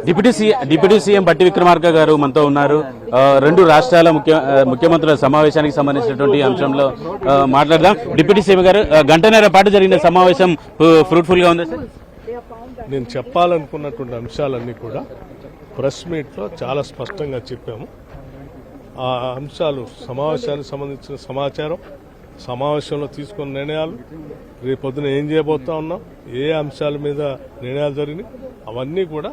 Deputy CM బట్టి విక్రమార్క గారు మనతో ఉన్నారు. రెండు రాష్ట్రాల ముఖ్యమంత్రుల సమావేశానికి సంబంధించినటువంటి అంశంలో మాట్లాడదాం. డిప్యూటీ సీఎం గారు, గంటన్నర పాటు జరిగిన సమావేశం ఫ్రూట్ఫుల్ గా ఉంది సార్. నేను చెప్పాలనుకున్నటువంటి అంశాలన్నీ కూడా ప్రెస్ మీట్లో చాలా స్పష్టంగా చెప్పాము. ఆ అంశాలు సమావేశానికి సంబంధించిన సమాచారం, సమావేశంలో తీసుకున్న నిర్ణయాలు, రేపొద్దున ఏం చేయబోతా ఉన్నాం, ఏ అంశాల మీద నిర్ణయాలు జరిగినాయి, అవన్నీ కూడా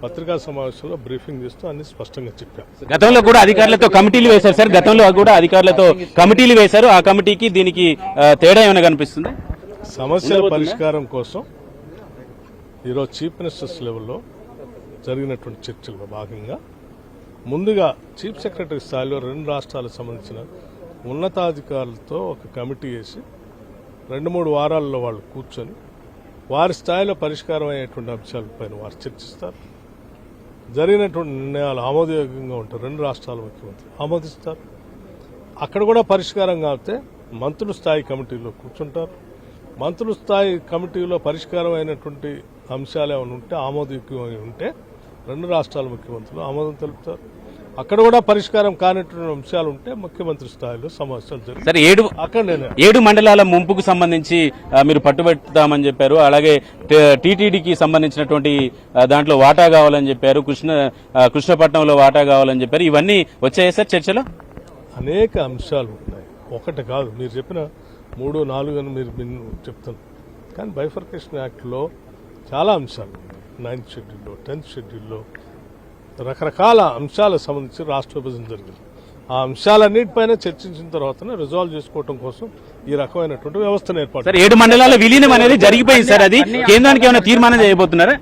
పత్రికా సమావేశంలో బ్రీఫింగ్ చేస్తూ అన్ని స్పష్టంగా చెప్పాం. గతంలో కూడా అధికారులతో కమిటీలు వేశారు సార్. గతంలో కూడా అధికారులతో కమిటీలు వేశారు. ఆ కమిటీకి దీనికి తేడా ఏమైనా కనిపిస్తుంది? సమస్యల పరిష్కారం కోసం ఈరోజు చీఫ్ మినిస్టర్స్ లెవెల్లో జరిగినటువంటి చర్చల్లో భాగంగా ముందుగా చీఫ్ సెక్రటరీ స్థాయిలో రెండు రాష్ట్రాలకు సంబంధించిన ఉన్నతాధికారులతో ఒక కమిటీ వేసి 2-3 వారాల్లో వాళ్ళు కూర్చొని వారి స్థాయిలో పరిష్కారం అయ్యేటువంటి అంశాలపైన వారు చర్చిస్తారు. జరిగినటువంటి నిర్ణయాలు ఆమోదయోగ్యంగా ఉంటాయి. రెండు రాష్ట్రాల ముఖ్యమంత్రులు ఆమోదిస్తారు. అక్కడ కూడా పరిష్కారం కాకపోతే మంత్రుల స్థాయి కమిటీలో కూర్చుంటారు. మంత్రుల స్థాయి కమిటీలో పరిష్కారం అయినటువంటి అంశాలు ఏమైనా ఉంటే, ఆమోదయోగ్యమై ఉంటే రెండు రాష్ట్రాల ముఖ్యమంత్రులు ఆమోదం తెలుపుతారు. అక్కడ కూడా పరిష్కారం కానిటువంటి అంశాలు ఉంటే ముఖ్యమంత్రి స్థాయిలో సమావేశాలు జరుగుతాయి. 7 మండలాల ముంపుకు సంబంధించి మీరు పట్టుబెడతామని చెప్పారు. అలాగే టీటీడీకి సంబంధించినటువంటి దాంట్లో వాటా కావాలని చెప్పారు. కృష్ణపట్నంలో వాటా కావాలని చెప్పారు. ఇవన్నీ వచ్చాయా సార్ చర్చలో? అనేక అంశాలు ఉన్నాయి. ఒకటి కాదు, మీరు చెప్పిన 3, 4 అని మీరు చెప్తున్నారు. కానీ బైఫర్కేషన్ యాక్ట్లో చాలా అంశాలు 9th షెడ్యూల్లో, 10th షెడ్యూల్లో రకరకాల అంశాలకు సంబంధించి రాష్ట్ర విభజన జరిగింది. ఆ అంశాలన్నిటిపైన చర్చించిన తర్వాతనే రిజాల్వ్ చేసుకోవడం కోసం ఈ రకమైనటువంటి వ్యవస్థను ఏర్పాటు. 7 మండలాల విలీనం అనేది జరిగిపోయింది సార్. అది కేంద్రానికి ఏమైనా తీర్మానం చేయబోతున్నారా?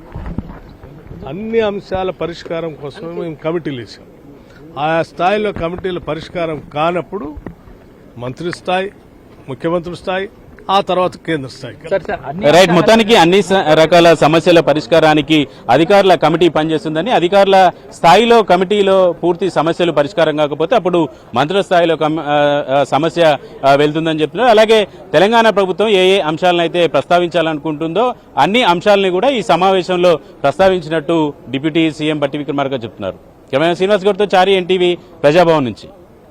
అన్ని అంశాల పరిష్కారం కోసమే మేము కమిటీలు వేసాం. ఆయా స్థాయిలో కమిటీల పరిష్కారం కానప్పుడు మంత్రి స్థాయి, ముఖ్యమంత్రి స్థాయి, ఆ తర్వాత కేంద్ర స్థాయి. రైట్. మొత్తానికి అన్ని రకాల సమస్యల పరిష్కారానికి అధికారుల కమిటీ పనిచేస్తుందని, అధికారుల స్థాయిలో కమిటీలో పూర్తి సమస్యలు పరిష్కారం కాకపోతే అప్పుడు మంత్రుల స్థాయిలో సమస్య వెళ్తుందని చెప్తున్నారు. అలాగే తెలంగాణ ప్రభుత్వం ఏ అంశాలను అయితే ప్రస్తావించాలనుకుంటుందో అన్ని అంశాలని కూడా ఈ సమావేశంలో ప్రస్తావించినట్టు డిప్యూటీ సీఎం బట్టి విక్రమార్క చెప్తున్నారు. కెమెరా శ్రీనివాస్ గౌడ్తో చారి, ఎన్టీవీ, ప్రజాభవన్ నుంచి.